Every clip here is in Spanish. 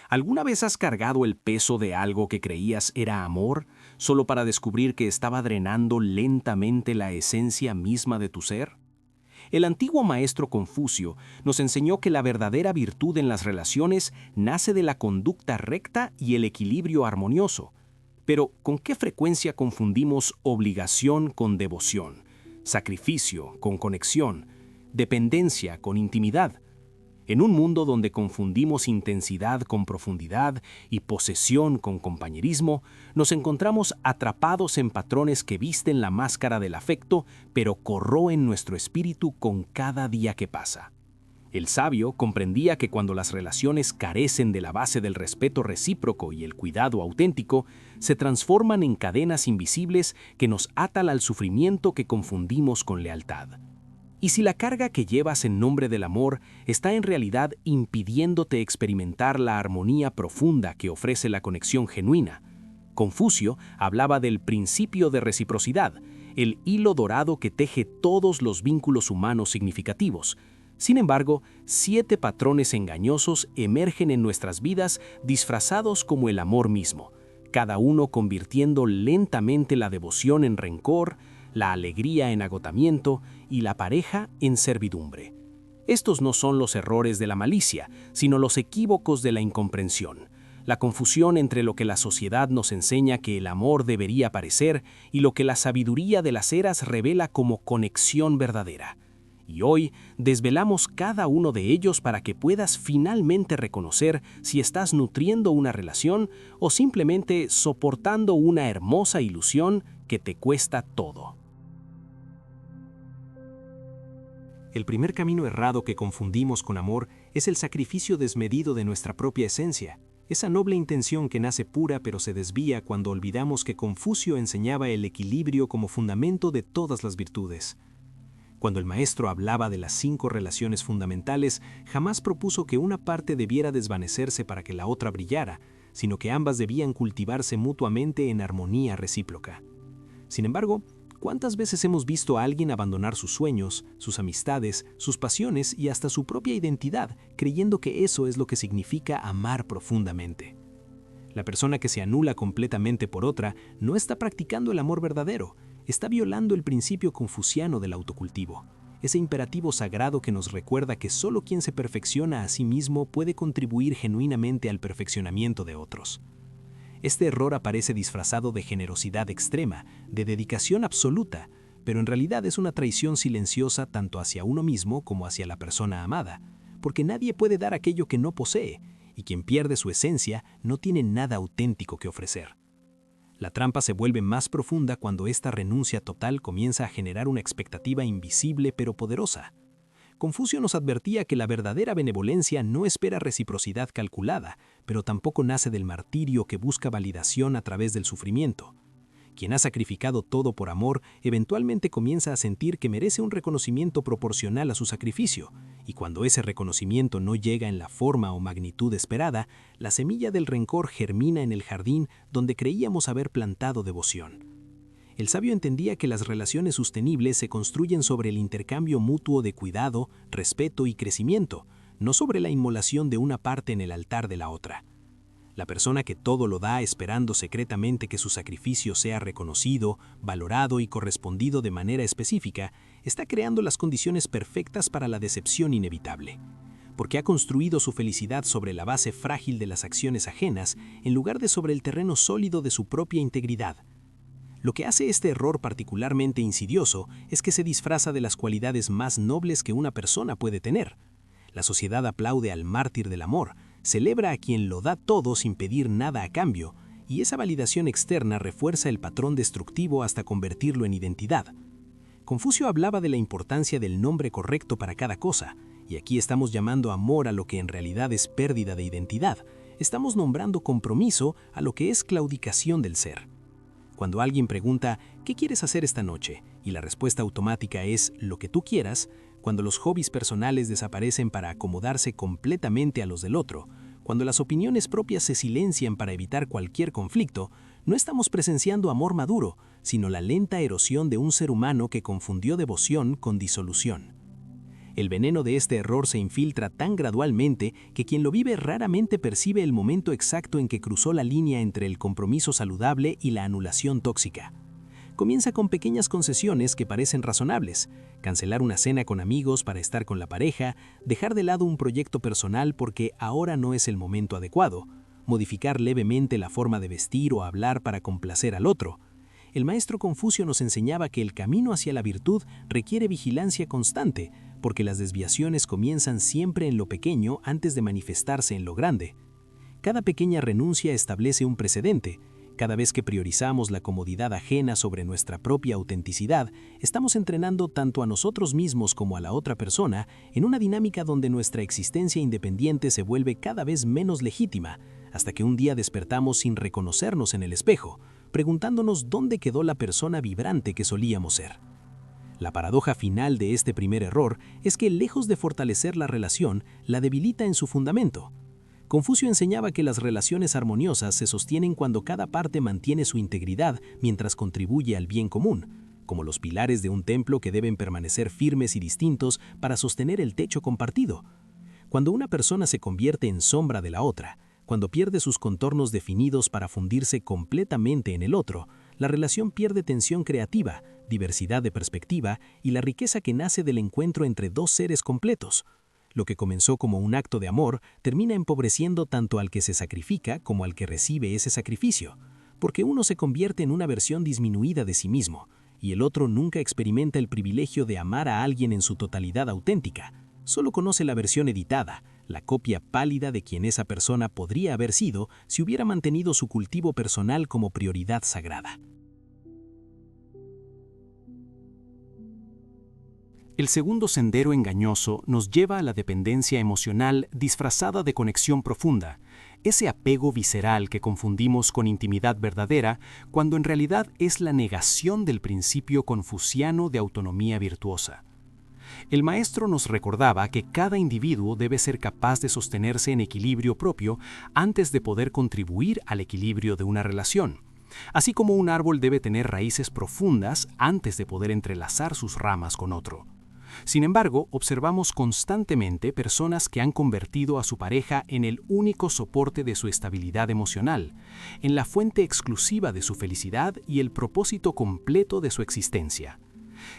¿Alguna vez has cargado el peso de algo que creías era amor, solo para descubrir que estaba drenando lentamente la esencia misma de tu ser? El antiguo maestro Confucio nos enseñó que la verdadera virtud en las relaciones nace de la conducta recta y el equilibrio armonioso. Pero, ¿con qué frecuencia confundimos obligación con devoción, sacrificio con conexión, dependencia con intimidad? En un mundo donde confundimos intensidad con profundidad y posesión con compañerismo, nos encontramos atrapados en patrones que visten la máscara del afecto, pero corroen nuestro espíritu con cada día que pasa. El sabio comprendía que cuando las relaciones carecen de la base del respeto recíproco y el cuidado auténtico, se transforman en cadenas invisibles que nos atan al sufrimiento que confundimos con lealtad. Y si la carga que llevas en nombre del amor está en realidad impidiéndote experimentar la armonía profunda que ofrece la conexión genuina, Confucio hablaba del principio de reciprocidad, el hilo dorado que teje todos los vínculos humanos significativos. Sin embargo, 7 patrones engañosos emergen en nuestras vidas disfrazados como el amor mismo, cada uno convirtiendo lentamente la devoción en rencor, la alegría en agotamiento y la pareja en servidumbre. Estos no son los errores de la malicia, sino los equívocos de la incomprensión, la confusión entre lo que la sociedad nos enseña que el amor debería parecer y lo que la sabiduría de las eras revela como conexión verdadera. Y hoy desvelamos cada uno de ellos para que puedas finalmente reconocer si estás nutriendo una relación o simplemente soportando una hermosa ilusión que te cuesta todo. El primer camino errado que confundimos con amor es el sacrificio desmedido de nuestra propia esencia, esa noble intención que nace pura pero se desvía cuando olvidamos que Confucio enseñaba el equilibrio como fundamento de todas las virtudes. Cuando el maestro hablaba de las 5 relaciones fundamentales, jamás propuso que una parte debiera desvanecerse para que la otra brillara, sino que ambas debían cultivarse mutuamente en armonía recíproca. Sin embargo, ¿cuántas veces hemos visto a alguien abandonar sus sueños, sus amistades, sus pasiones y hasta su propia identidad, creyendo que eso es lo que significa amar profundamente? La persona que se anula completamente por otra no está practicando el amor verdadero, está violando el principio confuciano del autocultivo, ese imperativo sagrado que nos recuerda que solo quien se perfecciona a sí mismo puede contribuir genuinamente al perfeccionamiento de otros. Este error aparece disfrazado de generosidad extrema, de dedicación absoluta, pero en realidad es una traición silenciosa tanto hacia uno mismo como hacia la persona amada, porque nadie puede dar aquello que no posee, y quien pierde su esencia no tiene nada auténtico que ofrecer. La trampa se vuelve más profunda cuando esta renuncia total comienza a generar una expectativa invisible pero poderosa. Confucio nos advertía que la verdadera benevolencia no espera reciprocidad calculada, pero tampoco nace del martirio que busca validación a través del sufrimiento. Quien ha sacrificado todo por amor eventualmente comienza a sentir que merece un reconocimiento proporcional a su sacrificio, y cuando ese reconocimiento no llega en la forma o magnitud esperada, la semilla del rencor germina en el jardín donde creíamos haber plantado devoción. El sabio entendía que las relaciones sostenibles se construyen sobre el intercambio mutuo de cuidado, respeto y crecimiento, no sobre la inmolación de una parte en el altar de la otra. La persona que todo lo da esperando secretamente que su sacrificio sea reconocido, valorado y correspondido de manera específica, está creando las condiciones perfectas para la decepción inevitable, porque ha construido su felicidad sobre la base frágil de las acciones ajenas en lugar de sobre el terreno sólido de su propia integridad. Lo que hace este error particularmente insidioso es que se disfraza de las cualidades más nobles que una persona puede tener. La sociedad aplaude al mártir del amor, celebra a quien lo da todo sin pedir nada a cambio, y esa validación externa refuerza el patrón destructivo hasta convertirlo en identidad. Confucio hablaba de la importancia del nombre correcto para cada cosa, y aquí estamos llamando amor a lo que en realidad es pérdida de identidad. Estamos nombrando compromiso a lo que es claudicación del ser. Cuando alguien pregunta, ¿qué quieres hacer esta noche? Y la respuesta automática es lo que tú quieras, cuando los hobbies personales desaparecen para acomodarse completamente a los del otro, cuando las opiniones propias se silencian para evitar cualquier conflicto, no estamos presenciando amor maduro, sino la lenta erosión de un ser humano que confundió devoción con disolución. El veneno de este error se infiltra tan gradualmente que quien lo vive raramente percibe el momento exacto en que cruzó la línea entre el compromiso saludable y la anulación tóxica. Comienza con pequeñas concesiones que parecen razonables: cancelar una cena con amigos para estar con la pareja, dejar de lado un proyecto personal porque ahora no es el momento adecuado, modificar levemente la forma de vestir o hablar para complacer al otro. El maestro Confucio nos enseñaba que el camino hacia la virtud requiere vigilancia constante, porque las desviaciones comienzan siempre en lo pequeño antes de manifestarse en lo grande. Cada pequeña renuncia establece un precedente. Cada vez que priorizamos la comodidad ajena sobre nuestra propia autenticidad, estamos entrenando tanto a nosotros mismos como a la otra persona en una dinámica donde nuestra existencia independiente se vuelve cada vez menos legítima, hasta que un día despertamos sin reconocernos en el espejo, preguntándonos dónde quedó la persona vibrante que solíamos ser. La paradoja final de este primer error es que, lejos de fortalecer la relación, la debilita en su fundamento. Confucio enseñaba que las relaciones armoniosas se sostienen cuando cada parte mantiene su integridad mientras contribuye al bien común, como los pilares de un templo que deben permanecer firmes y distintos para sostener el techo compartido. Cuando una persona se convierte en sombra de la otra, cuando pierde sus contornos definidos para fundirse completamente en el otro, la relación pierde tensión creativa, diversidad de perspectiva y la riqueza que nace del encuentro entre dos seres completos. Lo que comenzó como un acto de amor termina empobreciendo tanto al que se sacrifica como al que recibe ese sacrificio, porque uno se convierte en una versión disminuida de sí mismo, y el otro nunca experimenta el privilegio de amar a alguien en su totalidad auténtica. Solo conoce la versión editada, la copia pálida de quien esa persona podría haber sido si hubiera mantenido su cultivo personal como prioridad sagrada. El segundo sendero engañoso nos lleva a la dependencia emocional disfrazada de conexión profunda, ese apego visceral que confundimos con intimidad verdadera cuando en realidad es la negación del principio confuciano de autonomía virtuosa. El maestro nos recordaba que cada individuo debe ser capaz de sostenerse en equilibrio propio antes de poder contribuir al equilibrio de una relación, así como un árbol debe tener raíces profundas antes de poder entrelazar sus ramas con otro. Sin embargo, observamos constantemente personas que han convertido a su pareja en el único soporte de su estabilidad emocional, en la fuente exclusiva de su felicidad y el propósito completo de su existencia.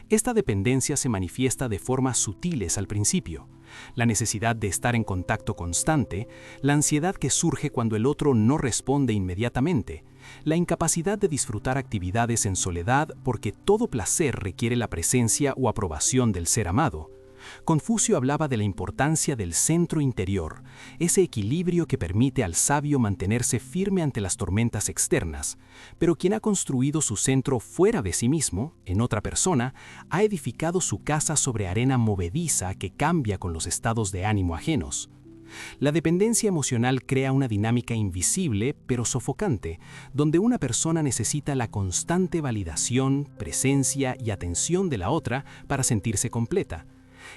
Esta dependencia se manifiesta de formas sutiles al principio: la necesidad de estar en contacto constante, la ansiedad que surge cuando el otro no responde inmediatamente, la incapacidad de disfrutar actividades en soledad porque todo placer requiere la presencia o aprobación del ser amado. Confucio hablaba de la importancia del centro interior, ese equilibrio que permite al sabio mantenerse firme ante las tormentas externas, pero quien ha construido su centro fuera de sí mismo, en otra persona, ha edificado su casa sobre arena movediza que cambia con los estados de ánimo ajenos. La dependencia emocional crea una dinámica invisible pero sofocante, donde una persona necesita la constante validación, presencia y atención de la otra para sentirse completa.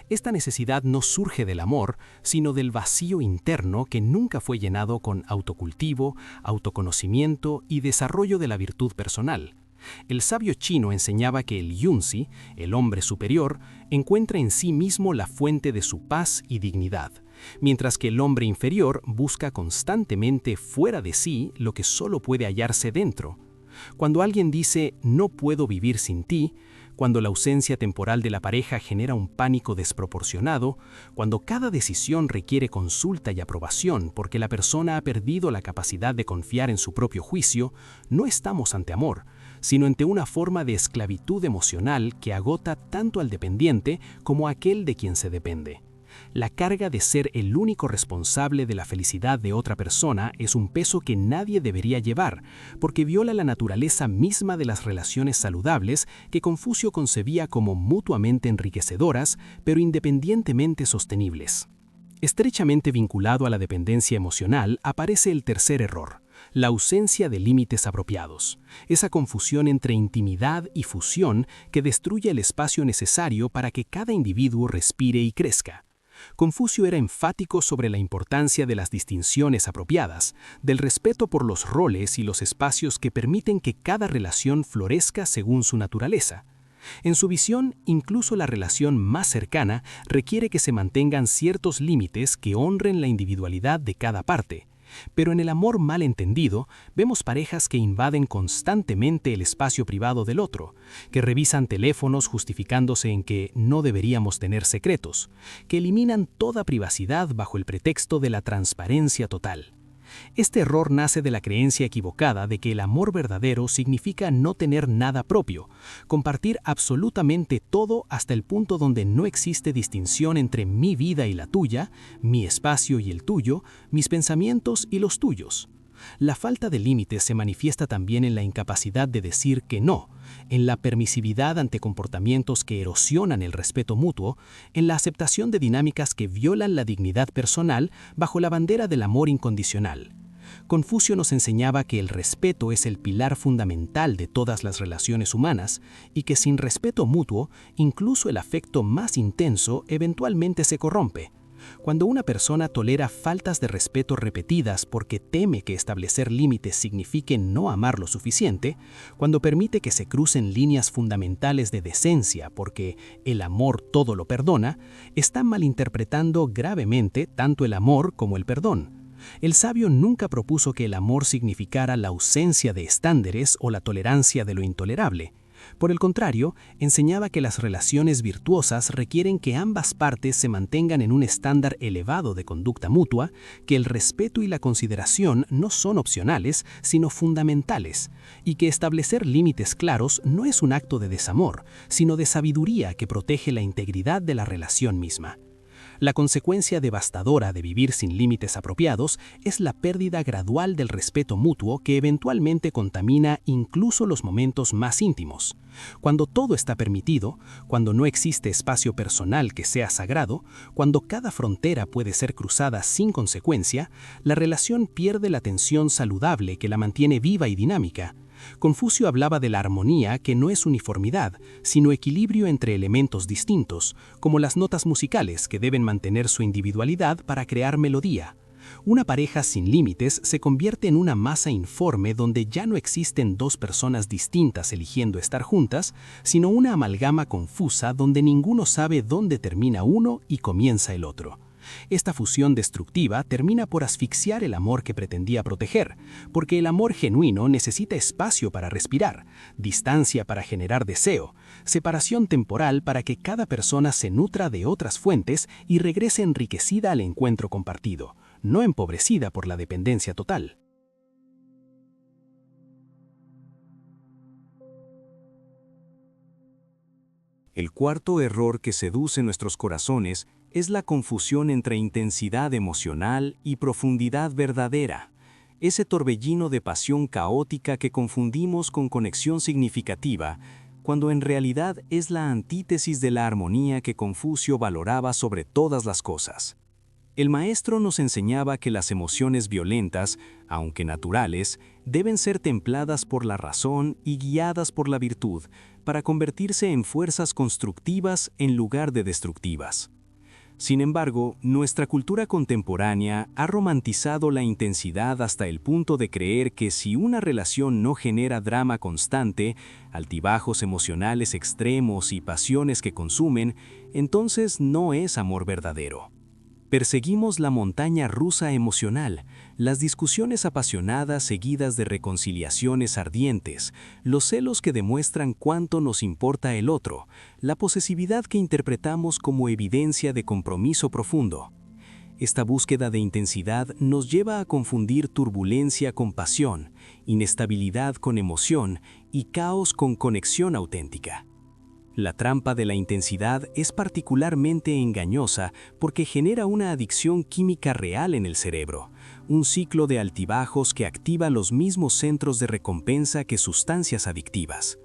Esta necesidad no surge del amor, sino del vacío interno que nunca fue llenado con autocultivo, autoconocimiento y desarrollo de la virtud personal. El sabio chino enseñaba que el Yunzi, el hombre superior, encuentra en sí mismo la fuente de su paz y dignidad, mientras que el hombre inferior busca constantemente fuera de sí lo que solo puede hallarse dentro. Cuando alguien dice «no puedo vivir sin ti», cuando la ausencia temporal de la pareja genera un pánico desproporcionado, cuando cada decisión requiere consulta y aprobación porque la persona ha perdido la capacidad de confiar en su propio juicio, no estamos ante amor, sino ante una forma de esclavitud emocional que agota tanto al dependiente como a aquel de quien se depende. La carga de ser el único responsable de la felicidad de otra persona es un peso que nadie debería llevar, porque viola la naturaleza misma de las relaciones saludables que Confucio concebía como mutuamente enriquecedoras, pero independientemente sostenibles. Estrechamente vinculado a la dependencia emocional aparece el tercer error: la ausencia de límites apropiados, esa confusión entre intimidad y fusión que destruye el espacio necesario para que cada individuo respire y crezca. Confucio era enfático sobre la importancia de las distinciones apropiadas, del respeto por los roles y los espacios que permiten que cada relación florezca según su naturaleza. En su visión, incluso la relación más cercana requiere que se mantengan ciertos límites que honren la individualidad de cada parte. Pero en el amor mal entendido, vemos parejas que invaden constantemente el espacio privado del otro, que revisan teléfonos justificándose en que no deberíamos tener secretos, que eliminan toda privacidad bajo el pretexto de la transparencia total. Este error nace de la creencia equivocada de que el amor verdadero significa no tener nada propio, compartir absolutamente todo hasta el punto donde no existe distinción entre mi vida y la tuya, mi espacio y el tuyo, mis pensamientos y los tuyos. La falta de límites se manifiesta también en la incapacidad de decir que no, en la permisividad ante comportamientos que erosionan el respeto mutuo, en la aceptación de dinámicas que violan la dignidad personal bajo la bandera del amor incondicional. Confucio nos enseñaba que el respeto es el pilar fundamental de todas las relaciones humanas y que sin respeto mutuo, incluso el afecto más intenso eventualmente se corrompe. Cuando una persona tolera faltas de respeto repetidas porque teme que establecer límites signifique no amar lo suficiente, cuando permite que se crucen líneas fundamentales de decencia porque el amor todo lo perdona, está malinterpretando gravemente tanto el amor como el perdón. El sabio nunca propuso que el amor significara la ausencia de estándares o la tolerancia de lo intolerable. Por el contrario, enseñaba que las relaciones virtuosas requieren que ambas partes se mantengan en un estándar elevado de conducta mutua, que el respeto y la consideración no son opcionales, sino fundamentales, y que establecer límites claros no es un acto de desamor, sino de sabiduría que protege la integridad de la relación misma. La consecuencia devastadora de vivir sin límites apropiados es la pérdida gradual del respeto mutuo que eventualmente contamina incluso los momentos más íntimos. Cuando todo está permitido, cuando no existe espacio personal que sea sagrado, cuando cada frontera puede ser cruzada sin consecuencia, la relación pierde la tensión saludable que la mantiene viva y dinámica. Confucio hablaba de la armonía que no es uniformidad, sino equilibrio entre elementos distintos, como las notas musicales que deben mantener su individualidad para crear melodía. Una pareja sin límites se convierte en una masa informe donde ya no existen dos personas distintas eligiendo estar juntas, sino una amalgama confusa donde ninguno sabe dónde termina uno y comienza el otro. Esta fusión destructiva termina por asfixiar el amor que pretendía proteger, porque el amor genuino necesita espacio para respirar, distancia para generar deseo, separación temporal para que cada persona se nutra de otras fuentes y regrese enriquecida al encuentro compartido, no empobrecida por la dependencia total. El cuarto error que seduce nuestros corazones es la confusión entre intensidad emocional y profundidad verdadera, ese torbellino de pasión caótica que confundimos con conexión significativa, cuando en realidad es la antítesis de la armonía que Confucio valoraba sobre todas las cosas. El maestro nos enseñaba que las emociones violentas, aunque naturales, deben ser templadas por la razón y guiadas por la virtud, para convertirse en fuerzas constructivas en lugar de destructivas. Sin embargo, nuestra cultura contemporánea ha romantizado la intensidad hasta el punto de creer que si una relación no genera drama constante, altibajos emocionales extremos y pasiones que consumen, entonces no es amor verdadero. Perseguimos la montaña rusa emocional, las discusiones apasionadas seguidas de reconciliaciones ardientes, los celos que demuestran cuánto nos importa el otro, la posesividad que interpretamos como evidencia de compromiso profundo. Esta búsqueda de intensidad nos lleva a confundir turbulencia con pasión, inestabilidad con emoción y caos con conexión auténtica. La trampa de la intensidad es particularmente engañosa porque genera una adicción química real en el cerebro, un ciclo de altibajos que activa los mismos centros de recompensa que sustancias adictivas.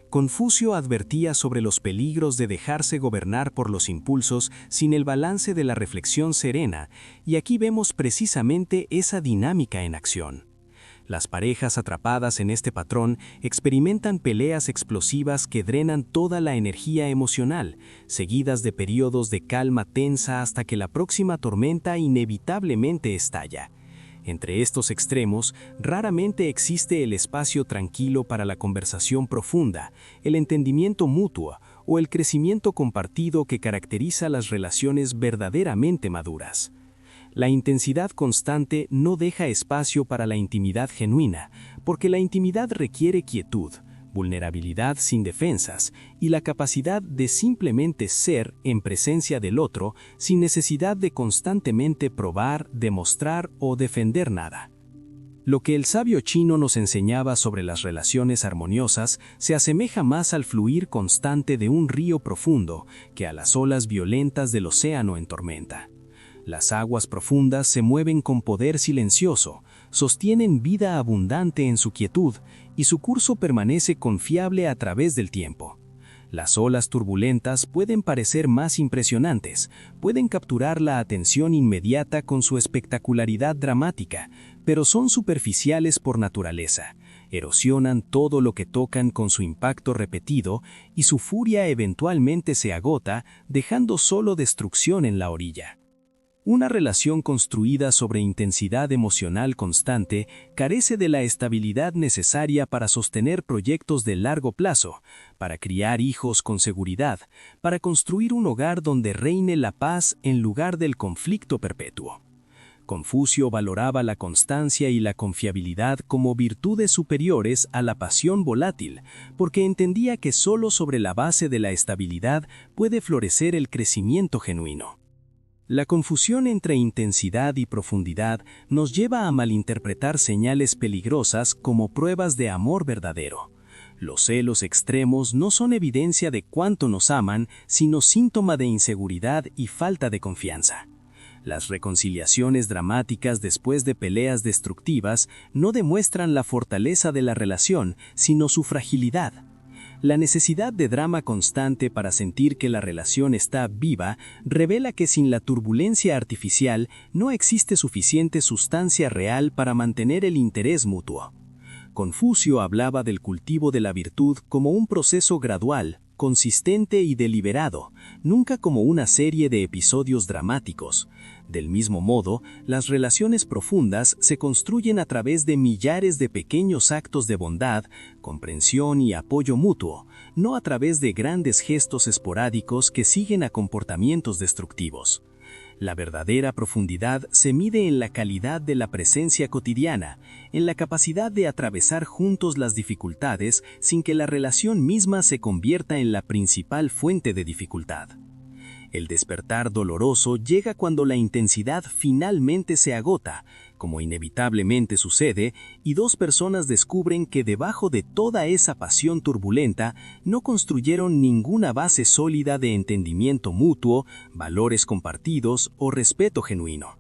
Confucio advertía sobre los peligros de dejarse gobernar por los impulsos sin el balance de la reflexión serena, y aquí vemos precisamente esa dinámica en acción. Las parejas atrapadas en este patrón experimentan peleas explosivas que drenan toda la energía emocional, seguidas de periodos de calma tensa hasta que la próxima tormenta inevitablemente estalla. Entre estos extremos, raramente existe el espacio tranquilo para la conversación profunda, el entendimiento mutuo o el crecimiento compartido que caracteriza las relaciones verdaderamente maduras. La intensidad constante no deja espacio para la intimidad genuina, porque la intimidad requiere quietud, vulnerabilidad sin defensas y la capacidad de simplemente ser en presencia del otro sin necesidad de constantemente probar, demostrar o defender nada. Lo que el sabio chino nos enseñaba sobre las relaciones armoniosas se asemeja más al fluir constante de un río profundo que a las olas violentas del océano en tormenta. Las aguas profundas se mueven con poder silencioso, sostienen vida abundante en su quietud y su curso permanece confiable a través del tiempo. Las olas turbulentas pueden parecer más impresionantes, pueden capturar la atención inmediata con su espectacularidad dramática, pero son superficiales por naturaleza, erosionan todo lo que tocan con su impacto repetido y su furia eventualmente se agota, dejando solo destrucción en la orilla. Una relación construida sobre intensidad emocional constante carece de la estabilidad necesaria para sostener proyectos de largo plazo, para criar hijos con seguridad, para construir un hogar donde reine la paz en lugar del conflicto perpetuo. Confucio valoraba la constancia y la confiabilidad como virtudes superiores a la pasión volátil, porque entendía que solo sobre la base de la estabilidad puede florecer el crecimiento genuino. La confusión entre intensidad y profundidad nos lleva a malinterpretar señales peligrosas como pruebas de amor verdadero. Los celos extremos no son evidencia de cuánto nos aman, sino síntoma de inseguridad y falta de confianza. Las reconciliaciones dramáticas después de peleas destructivas no demuestran la fortaleza de la relación, sino su fragilidad. La necesidad de drama constante para sentir que la relación está viva revela que sin la turbulencia artificial no existe suficiente sustancia real para mantener el interés mutuo. Confucio hablaba del cultivo de la virtud como un proceso gradual, consistente y deliberado, nunca como una serie de episodios dramáticos. Del mismo modo, las relaciones profundas se construyen a través de millares de pequeños actos de bondad, comprensión y apoyo mutuo, no a través de grandes gestos esporádicos que siguen a comportamientos destructivos. La verdadera profundidad se mide en la calidad de la presencia cotidiana, en la capacidad de atravesar juntos las dificultades sin que la relación misma se convierta en la principal fuente de dificultad. El despertar doloroso llega cuando la intensidad finalmente se agota, como inevitablemente sucede, y dos personas descubren que debajo de toda esa pasión turbulenta no construyeron ninguna base sólida de entendimiento mutuo, valores compartidos o respeto genuino.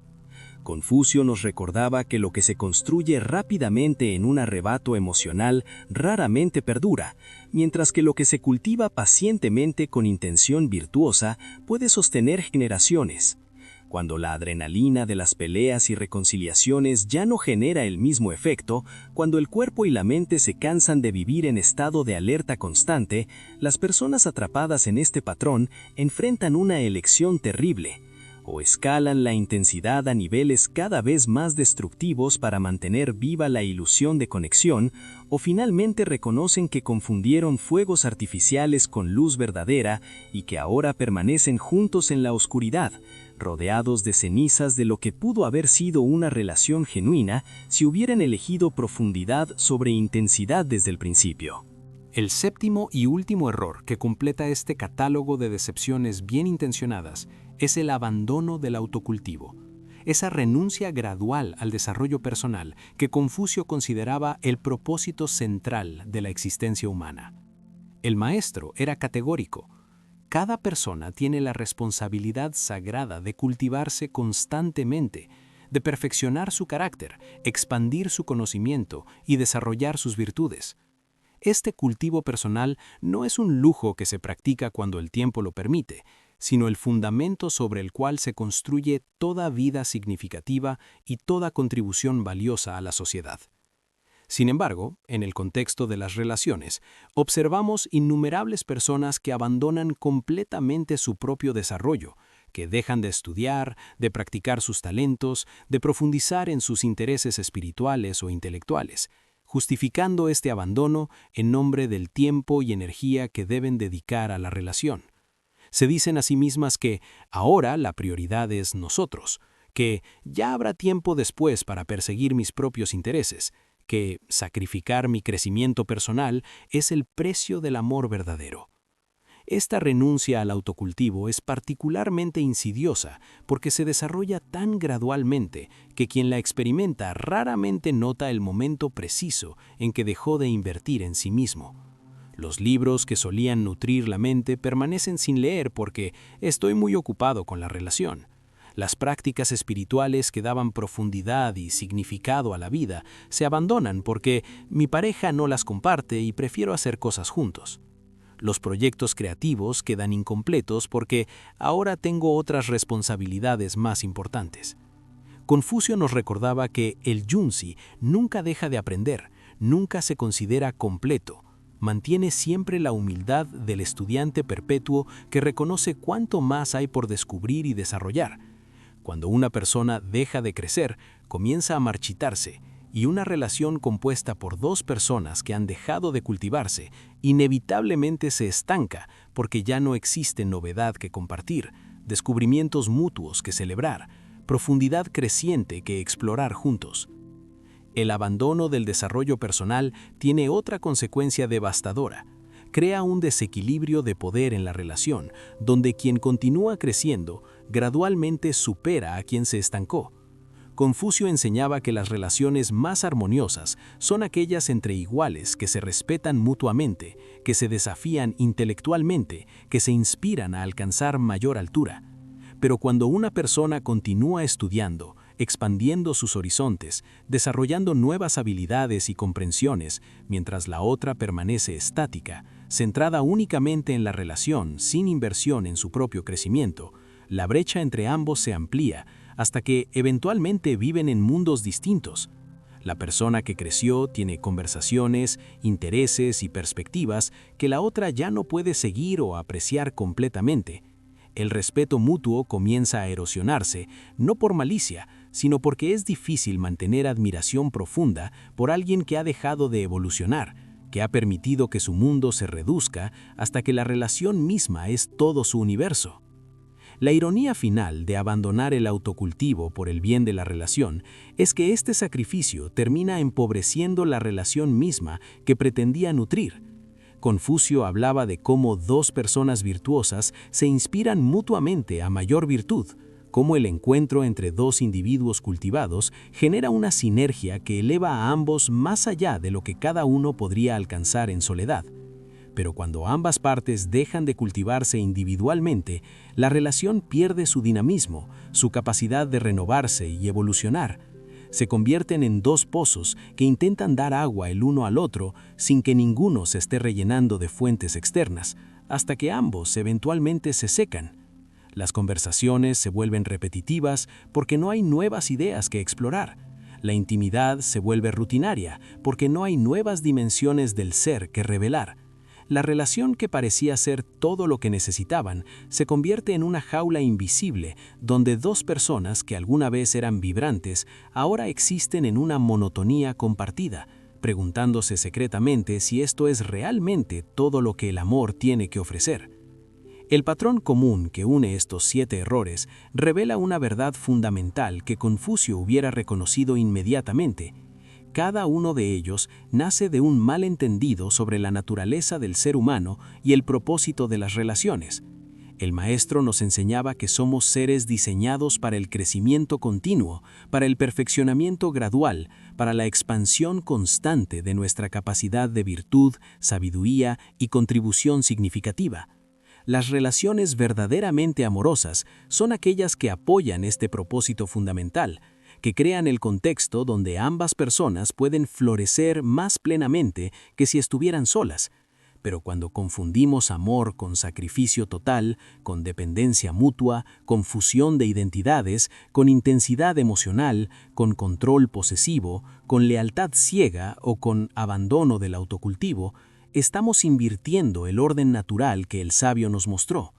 Confucio nos recordaba que lo que se construye rápidamente en un arrebato emocional raramente perdura, mientras que lo que se cultiva pacientemente con intención virtuosa puede sostener generaciones. Cuando la adrenalina de las peleas y reconciliaciones ya no genera el mismo efecto, cuando el cuerpo y la mente se cansan de vivir en estado de alerta constante, las personas atrapadas en este patrón enfrentan una elección terrible. O escalan la intensidad a niveles cada vez más destructivos para mantener viva la ilusión de conexión, o finalmente reconocen que confundieron fuegos artificiales con luz verdadera y que ahora permanecen juntos en la oscuridad, rodeados de cenizas de lo que pudo haber sido una relación genuina si hubieran elegido profundidad sobre intensidad desde el principio. El séptimo y último error que completa este catálogo de decepciones bien intencionadas es el abandono del autocultivo, esa renuncia gradual al desarrollo personal que Confucio consideraba el propósito central de la existencia humana. El maestro era categórico. Cada persona tiene la responsabilidad sagrada de cultivarse constantemente, de perfeccionar su carácter, expandir su conocimiento y desarrollar sus virtudes. Este cultivo personal no es un lujo que se practica cuando el tiempo lo permite, sino el fundamento sobre el cual se construye toda vida significativa y toda contribución valiosa a la sociedad. Sin embargo, en el contexto de las relaciones, observamos innumerables personas que abandonan completamente su propio desarrollo, que dejan de estudiar, de practicar sus talentos, de profundizar en sus intereses espirituales o intelectuales, justificando este abandono en nombre del tiempo y energía que deben dedicar a la relación. Se dicen a sí mismas que ahora la prioridad es nosotros, que ya habrá tiempo después para perseguir mis propios intereses, que sacrificar mi crecimiento personal es el precio del amor verdadero. Esta renuncia al autocultivo es particularmente insidiosa porque se desarrolla tan gradualmente que quien la experimenta raramente nota el momento preciso en que dejó de invertir en sí mismo. Los libros que solían nutrir la mente permanecen sin leer porque estoy muy ocupado con la relación. Las prácticas espirituales que daban profundidad y significado a la vida se abandonan porque mi pareja no las comparte y prefiero hacer cosas juntos. Los proyectos creativos quedan incompletos porque ahora tengo otras responsabilidades más importantes. Confucio nos recordaba que el Yunzi nunca deja de aprender, nunca se considera completo. Mantiene siempre la humildad del estudiante perpetuo que reconoce cuánto más hay por descubrir y desarrollar. Cuando una persona deja de crecer, comienza a marchitarse, y una relación compuesta por dos personas que han dejado de cultivarse inevitablemente se estanca porque ya no existe novedad que compartir, descubrimientos mutuos que celebrar, profundidad creciente que explorar juntos. El abandono del desarrollo personal tiene otra consecuencia devastadora. Crea un desequilibrio de poder en la relación, donde quien continúa creciendo gradualmente supera a quien se estancó. Confucio enseñaba que las relaciones más armoniosas son aquellas entre iguales que se respetan mutuamente, que se desafían intelectualmente, que se inspiran a alcanzar mayor altura. Pero cuando una persona continúa estudiando, expandiendo sus horizontes, desarrollando nuevas habilidades y comprensiones, mientras la otra permanece estática, centrada únicamente en la relación, sin inversión en su propio crecimiento, la brecha entre ambos se amplía hasta que eventualmente viven en mundos distintos. La persona que creció tiene conversaciones, intereses y perspectivas que la otra ya no puede seguir o apreciar completamente. El respeto mutuo comienza a erosionarse, no por malicia, sino porque es difícil mantener admiración profunda por alguien que ha dejado de evolucionar, que ha permitido que su mundo se reduzca hasta que la relación misma es todo su universo. La ironía final de abandonar el autocultivo por el bien de la relación es que este sacrificio termina empobreciendo la relación misma que pretendía nutrir. Confucio hablaba de cómo dos personas virtuosas se inspiran mutuamente a mayor virtud, cómo el encuentro entre dos individuos cultivados genera una sinergia que eleva a ambos más allá de lo que cada uno podría alcanzar en soledad. Pero cuando ambas partes dejan de cultivarse individualmente, la relación pierde su dinamismo, su capacidad de renovarse y evolucionar. Se convierten en dos pozos que intentan dar agua el uno al otro sin que ninguno se esté rellenando de fuentes externas, hasta que ambos eventualmente se secan. Las conversaciones se vuelven repetitivas porque no hay nuevas ideas que explorar. La intimidad se vuelve rutinaria porque no hay nuevas dimensiones del ser que revelar. La relación que parecía ser todo lo que necesitaban se convierte en una jaula invisible donde dos personas que alguna vez eran vibrantes ahora existen en una monotonía compartida, preguntándose secretamente si esto es realmente todo lo que el amor tiene que ofrecer. El patrón común que une estos 7 errores revela una verdad fundamental que Confucio hubiera reconocido inmediatamente. Cada uno de ellos nace de un malentendido sobre la naturaleza del ser humano y el propósito de las relaciones. El maestro nos enseñaba que somos seres diseñados para el crecimiento continuo, para el perfeccionamiento gradual, para la expansión constante de nuestra capacidad de virtud, sabiduría y contribución significativa. Las relaciones verdaderamente amorosas son aquellas que apoyan este propósito fundamental, que crean el contexto donde ambas personas pueden florecer más plenamente que si estuvieran solas. Pero cuando confundimos amor con sacrificio total, con dependencia mutua, con fusión de identidades, con intensidad emocional, con control posesivo, con lealtad ciega o con abandono del autocultivo, estamos invirtiendo el orden natural que el sabio nos mostró.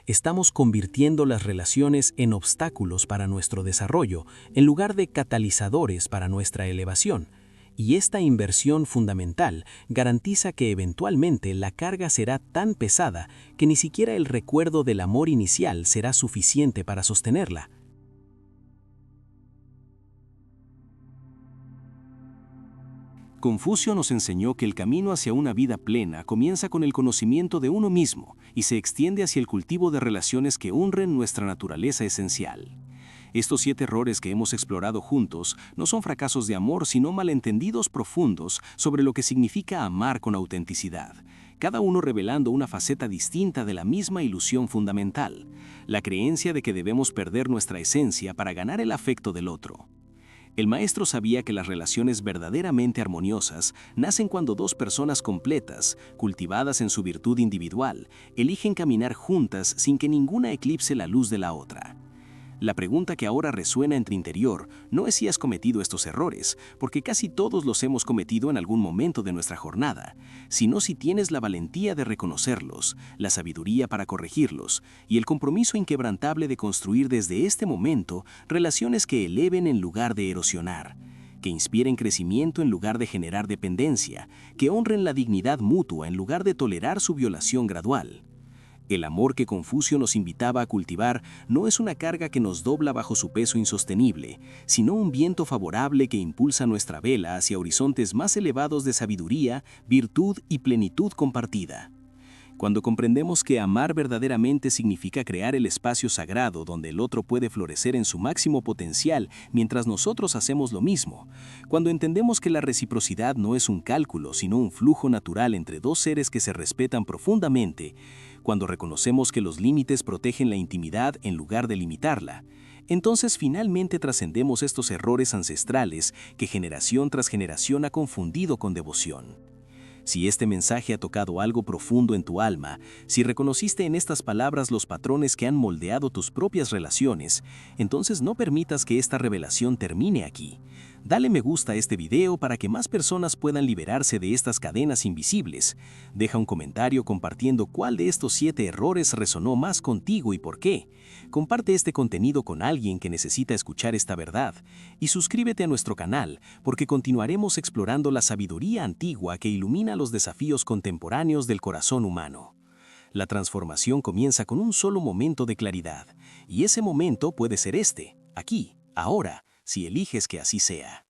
estamos convirtiendo las relaciones en obstáculos para nuestro desarrollo, en lugar de catalizadores para nuestra elevación. Y esta inversión fundamental garantiza que eventualmente la carga será tan pesada que ni siquiera el recuerdo del amor inicial será suficiente para sostenerla. Confucio nos enseñó que el camino hacia una vida plena comienza con el conocimiento de uno mismo y se extiende hacia el cultivo de relaciones que honren nuestra naturaleza esencial. Estos 7 errores que hemos explorado juntos no son fracasos de amor, sino malentendidos profundos sobre lo que significa amar con autenticidad, cada uno revelando una faceta distinta de la misma ilusión fundamental, la creencia de que debemos perder nuestra esencia para ganar el afecto del otro. El maestro sabía que las relaciones verdaderamente armoniosas nacen cuando 2 personas completas, cultivadas en su virtud individual, eligen caminar juntas sin que ninguna eclipse la luz de la otra. La pregunta que ahora resuena en tu interior no es si has cometido estos errores, porque casi todos los hemos cometido en algún momento de nuestra jornada, sino si tienes la valentía de reconocerlos, la sabiduría para corregirlos y el compromiso inquebrantable de construir desde este momento relaciones que eleven en lugar de erosionar, que inspiren crecimiento en lugar de generar dependencia, que honren la dignidad mutua en lugar de tolerar su violación gradual. El amor que Confucio nos invitaba a cultivar no es una carga que nos dobla bajo su peso insostenible, sino un viento favorable que impulsa nuestra vela hacia horizontes más elevados de sabiduría, virtud y plenitud compartida. Cuando comprendemos que amar verdaderamente significa crear el espacio sagrado donde el otro puede florecer en su máximo potencial mientras nosotros hacemos lo mismo, cuando entendemos que la reciprocidad no es un cálculo, sino un flujo natural entre 2 seres que se respetan profundamente, cuando reconocemos que los límites protegen la intimidad en lugar de limitarla, entonces finalmente trascendemos estos errores ancestrales que generación tras generación ha confundido con devoción. Si este mensaje ha tocado algo profundo en tu alma, si reconociste en estas palabras los patrones que han moldeado tus propias relaciones, entonces no permitas que esta revelación termine aquí. Dale me gusta a este video para que más personas puedan liberarse de estas cadenas invisibles. Deja un comentario compartiendo cuál de estos 7 errores resonó más contigo y por qué. Comparte este contenido con alguien que necesita escuchar esta verdad. Y suscríbete a nuestro canal, porque continuaremos explorando la sabiduría antigua que ilumina los desafíos contemporáneos del corazón humano. La transformación comienza con un solo momento de claridad, y ese momento puede ser aquí, ahora, si eliges que así sea.